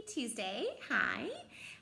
Tuesday. Hi.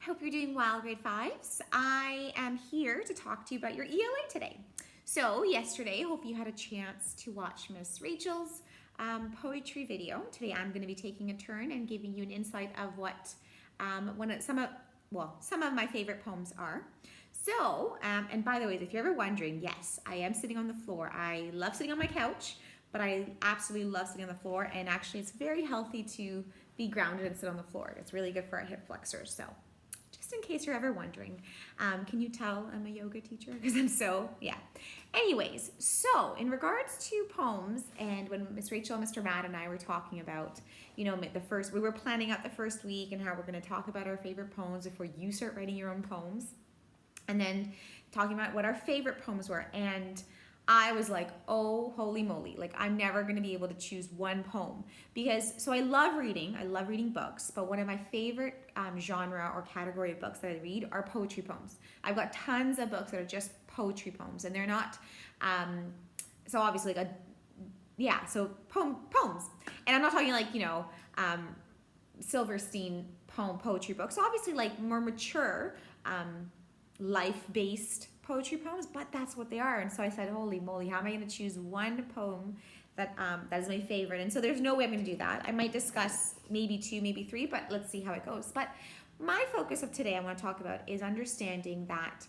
Hope you're doing well, grade fives. I am here to talk to you about your ELA today. So yesterday, hope you had a chance to watch Miss Rachel's poetry video. Today I'm going to be taking a turn and giving you an insight of what some of my favorite poems are. So, and by the way, if you're ever wondering, yes, I am sitting on the floor. I love sitting on my couch, but I absolutely love sitting on the floor, and actually it's very healthy to be grounded and sit on the floor. It's really good for our hip flexors. So just in case you're ever wondering, can you tell I'm a yoga teacher? Because yeah. Anyways, so in regards to poems, and when Miss Rachel, Mr. Matt, and I were talking about, we were planning out the first week and how we're going to talk about our favorite poems before you start writing your own poems, and then talking about what our favorite poems were. And I was like, oh, holy moly. Like, I'm never going to be able to choose one poem so I love reading books, but one of my favorite genre or category of books that I read are poetry poems. I've got tons of books that are just poetry poems, and they're not, so obviously poems. And I'm not talking like, Silverstein poetry books, obviously like more mature, life-based poetry poems, but that's what they are. And so I said, holy moly, how am I going to choose one poem that is my favorite? And so there's no way I'm going to do that. I might discuss maybe two, maybe three, but let's see how it goes. But my focus of today I want to talk about is understanding that.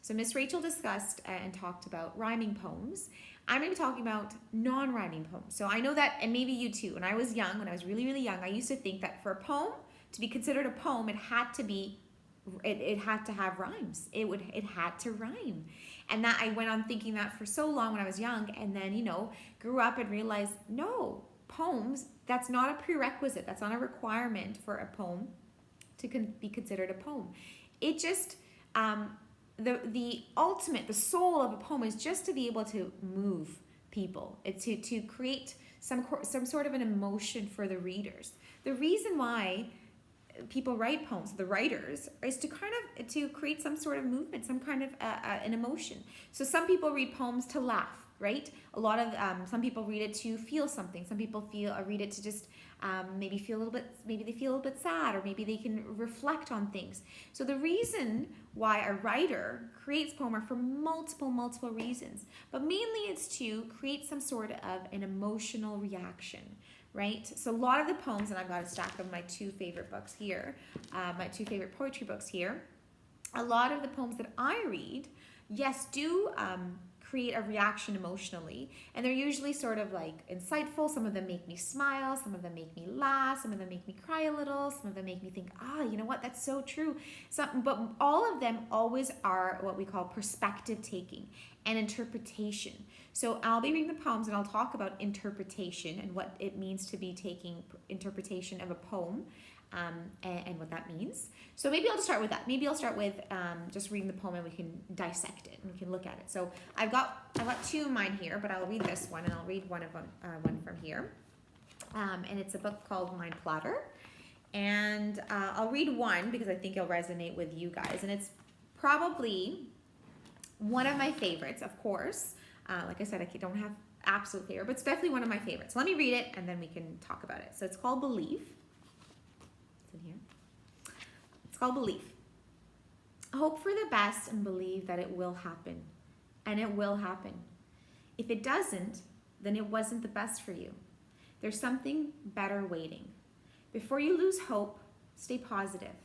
So Miss Rachel discussed and talked about rhyming poems. I'm going to be talking about non-rhyming poems. So I know that, and maybe you too, when I was young, when I was really, really young, I used to think that for a poem to be considered a poem, it had to have rhymes. It had to rhyme. And that I went on thinking that for so long when I was young, and then, grew up and realized, no, poems, that's not a prerequisite. That's not a requirement for a poem to be considered a poem. It just, the soul of a poem is just to be able to move people. It's to create some sort of an emotion for the readers. The reason why people write poems, the writers, is to create some sort of movement, some kind of an emotion. So some people read poems to laugh, right? Some people read it to feel something. Some people read it to just maybe they feel a little bit sad, or maybe they can reflect on things. So the reason why a writer creates poem are for multiple reasons, but mainly it's to create some sort of an emotional reaction. Right? So a lot of the poems, and I've got a stack of my two favorite books here, my two favorite poetry books here, a lot of the poems that I read, yes, do create a reaction emotionally, and they're usually sort of like insightful. Some of them make me smile, some of them make me laugh, some of them make me cry a little, some of them make me think, you know what, that's so true. But all of them always are what we call perspective taking and interpretation. So I'll be reading the poems, and I'll talk about interpretation and what it means to be taking interpretation of a poem, and what that means. So maybe I'll just start with that. Maybe I'll start with just reading the poem, and we can dissect it and we can look at it. So I've got two of mine here, but I'll read this one, and I'll read one from here. And it's a book called Mind Platter. And I'll read one because I think it'll resonate with you guys. And it's probably one of my favorites, of course. Like I said, I don't have absolute favorite, but it's definitely one of my favorites. So let me read it, and then we can talk about it. So it's called Belief. It's in here. It's called Belief. Hope for the best and believe that it will happen. And it will happen. If it doesn't, then it wasn't the best for you. There's something better waiting. Before you lose hope, stay positive.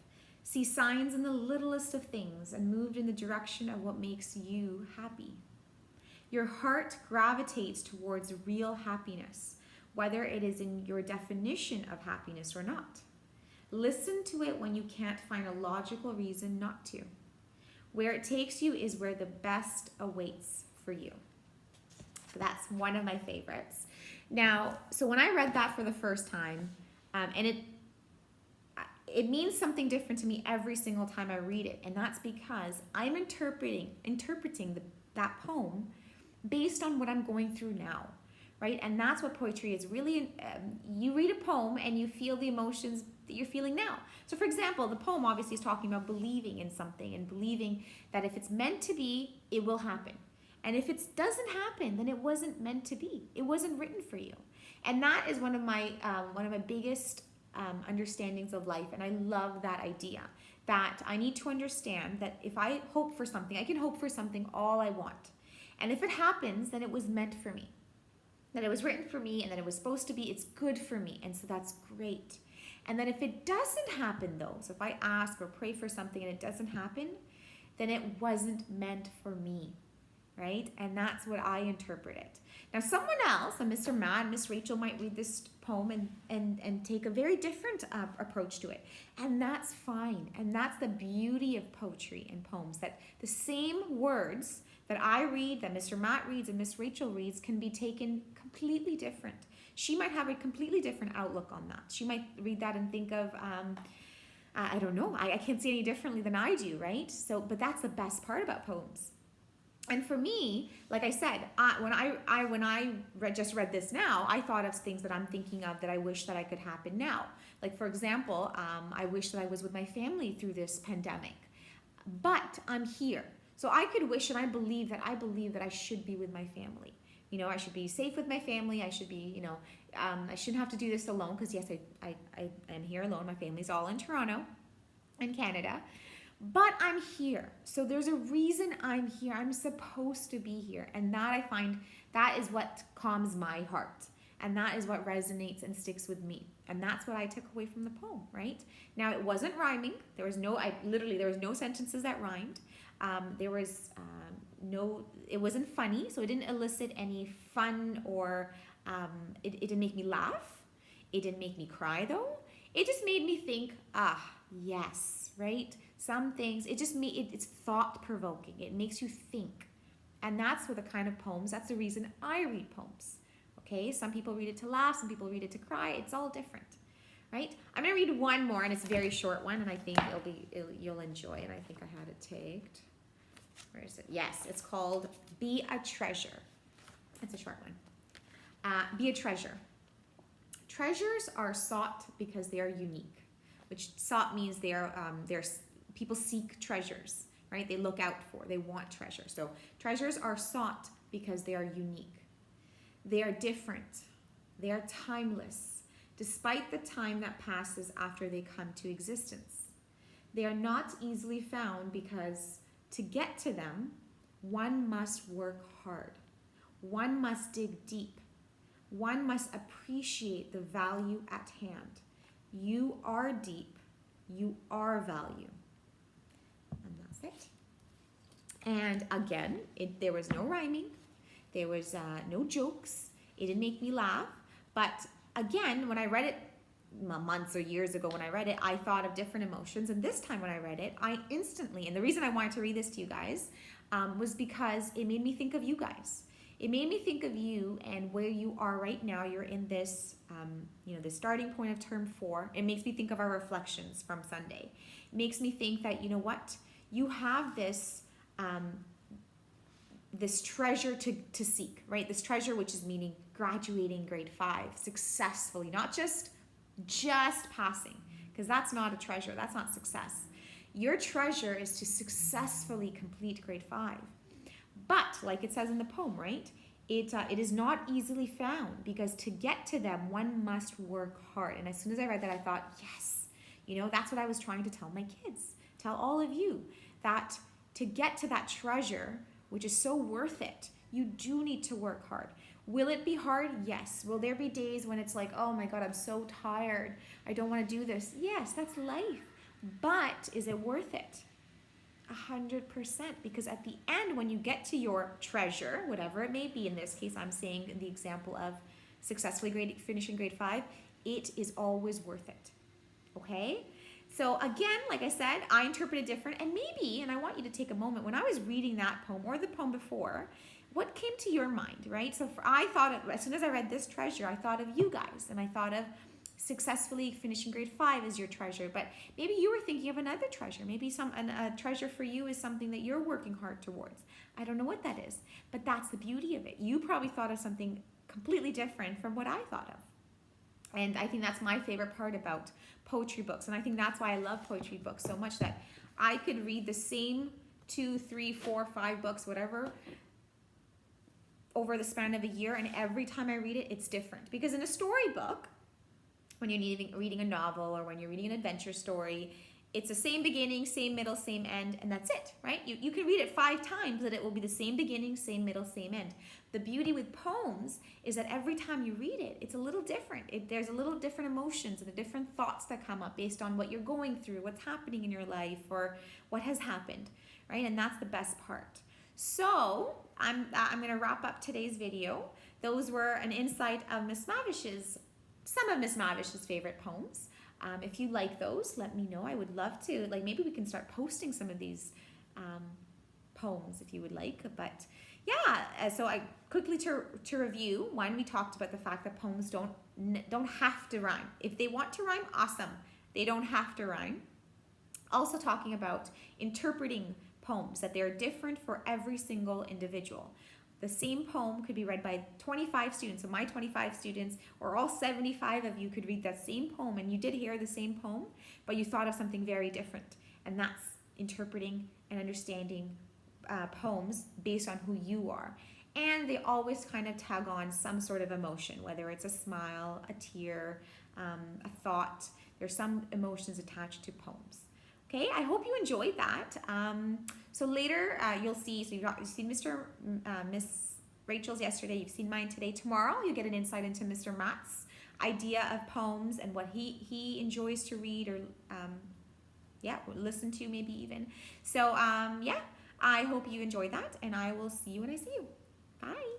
See signs in the littlest of things and move in the direction of what makes you happy. Your heart gravitates towards real happiness, whether it is in your definition of happiness or not. Listen to it when you can't find a logical reason not to. Where it takes you is where the best awaits for you. So that's one of my favorites. Now, so when I read that for the first time, and it means something different to me every single time I read it, and that's because I'm interpreting that poem based on what I'm going through now, right? And that's what poetry is really. You read a poem and you feel the emotions that you're feeling now. So for example, the poem obviously is talking about believing in something and believing that if it's meant to be, it will happen. And if it doesn't happen, then it wasn't meant to be. It wasn't written for you. And that is one of my biggest understandings of life. And I love that idea that I need to understand that if I hope for something, I can hope for something all I want. And if it happens, then it was meant for me. That it was written for me and that it was supposed to be, it's good for me. And so that's great. And then if it doesn't happen though, so if I ask or pray for something and it doesn't happen, then it wasn't meant for me, right? And that's what I interpret it. Now someone else, a Mr. Matt and Miss Rachel, might read this poem and take a very different approach to it. And that's fine. And that's the beauty of poetry and poems, that the same words that I read, that Mr. Matt reads and Miss Rachel reads can be taken completely different. She might have a completely different outlook on that. She might read that and think of, I don't know, I can't see any differently than I do, right? So, but that's the best part about poems. And for me, like I said, when I just read this now, I thought of things that I'm thinking of that I wish that I could happen now. Like for example, I wish that I was with my family through this pandemic, but I'm here. So I could wish, and I believe that I should be with my family. You know, I should be safe with my family. I should be, you know, I shouldn't have to do this alone, because yes, I am here alone. My family's all in Toronto, in Canada, but I'm here. So there's a reason I'm here. I'm supposed to be here. And that I find, that is what calms my heart. And that is what resonates and sticks with me. And that's what I took away from the poem, right? Now it wasn't rhyming. There was no sentences that rhymed. There was it wasn't funny, so it didn't elicit any fun or it didn't make me laugh. It didn't make me cry though. It just made me think, yes, right? Some things, it's thought-provoking. It makes you think. And that's what the kind of poems, that's the reason I read poems. Okay, some people read it to laugh, some people read it to cry. It's all different, right? I'm gonna read one more, and it's a very short one, and I think you'll enjoy it. I think I had it tagged. Where is it? Yes, it's called Be a Treasure. It's a short one. Be a treasure. Treasures are sought because they are unique, which sought means people seek treasures, right? They look out for, they want treasure. So treasures are sought because they are unique. They are different. They are timeless, despite the time that passes after they come to existence. They are not easily found because to get to them, one must work hard. One must dig deep. One must appreciate the value at hand. You are deep. You are value. And that's it. And again, there was no rhyming. There was no jokes. It didn't make me laugh. But again, when I read it months or years ago, when I read it, I thought of different emotions. And this time when I read it, I instantly, and the reason I wanted to read this to you guys was because it made me think of you guys. It made me think of you and where you are right now. You're in this, the starting point of term 4. It makes me think of our reflections from Sunday. It makes me think that, you know what, you have this, this treasure to seek, right? This treasure, which is meaning graduating grade 5 successfully, not just passing, because that's not a treasure. That's not success. Your treasure is to successfully complete grade 5. But like it says in the poem, right? It is not easily found, because to get to them, one must work hard. And as soon as I read that, I thought, yes, that's what I was trying to tell my kids, tell all of you, that to get to that treasure, which is so worth it, you do need to work hard. Will it be hard? Yes. Will there be days when it's like, oh my God, I'm so tired, I don't want to do this? Yes, that's life. But is it worth it? 100%, because at the end, when you get to your treasure, whatever it may be, in this case, I'm saying the example of successfully finishing grade 5, it is always worth it. Okay? So again, like I said, I interpret it different, and maybe, and I want you to take a moment, when I was reading that poem or the poem before, what came to your mind, right? So I thought, as soon as I read this treasure, I thought of you guys, and I thought of successfully finishing grade 5 is your treasure. But maybe you were thinking of another treasure. Maybe a treasure for you is something that you're working hard towards. I don't know what that is, but that's the beauty of it. You probably thought of something completely different from what I thought of. And I think that's my favorite part about poetry books. And I think that's why I love poetry books so much, that I could read the same 2, 3, 4, 5 books, whatever, over the span of a year, and every time I read it, it's different. Because in a storybook, when you're reading a novel or when you're reading an adventure story. It's the same beginning, same middle, same end, and that's it, right? You can read it 5 times, but it will be the same beginning, same middle, same end. The beauty with poems is that every time you read it, it's a little different. There's a little different emotions and the different thoughts that come up based on what you're going through, what's happening in your life, or what has happened, right? And that's the best part. So I'm going to wrap up today's video. Those were an insight of some of Miss Mehwish's favorite poems. If you like those, let me know. I would love to. Like, maybe we can start posting some of these poems if you would like. But yeah, so I quickly to review. One, we talked about the fact that poems don't have to rhyme. If they want to rhyme, awesome. They don't have to rhyme. Also talking about interpreting poems, that they're different for every single individual. The same poem could be read by 25 students. So my 25 students, or all 75 of you, could read that same poem, and you did hear the same poem, but you thought of something very different. And that's interpreting and understanding poems based on who you are. And they always kind of tag on some sort of emotion, whether it's a smile, a tear, a thought. There's some emotions attached to poems. Okay, I hope you enjoyed that. So later you'll see, so you've seen Miss Rachel's yesterday, you've seen mine today. Tomorrow you'll get an insight into Mr. Matt's idea of poems and what he enjoys to read or listen to maybe even. So yeah, I hope you enjoyed that, and I will see you when I see you. Bye.